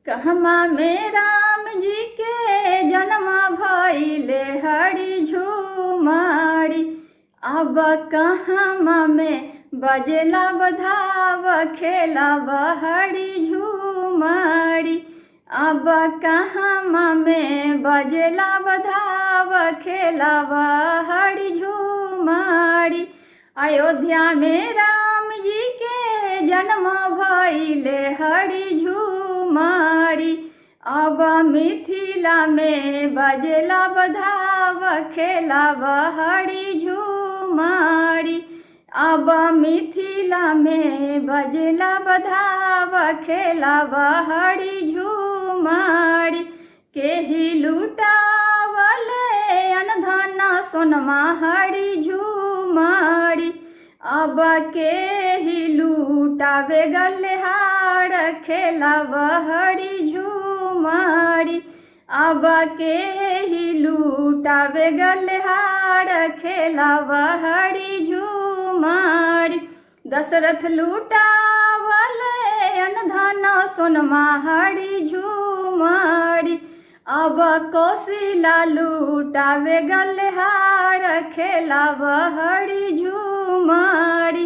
कहमा में राम जी के जन्मा भइले हरि झुमारी। अब कहमा में बजेला बधाव खेलाव हरि झुमारी। अब कहमा में बजेला बधाव खेलाव हरि झुमारी। अयोध्या में राम जी के जन्म भइले हरि झुमारी। अब मिथिला में बजेला बधाव खेलाव हरि झुमारी। अब मिथिला में बजेला बधाव खेलाव हरि झुमारी। केही लुटावले अनधन सोनमा हरि झुमारी। अब केही लुटावे गलेहार खेलाव हरि झुमारी। अब केही लुटावे गलेहार खेलाव हरि झुमारी। दशरथ लुटावले अनधन सोनमा हरि झुमारी। अब कौशिला लुटावे गलेहार खेलाव हरि झुमारी।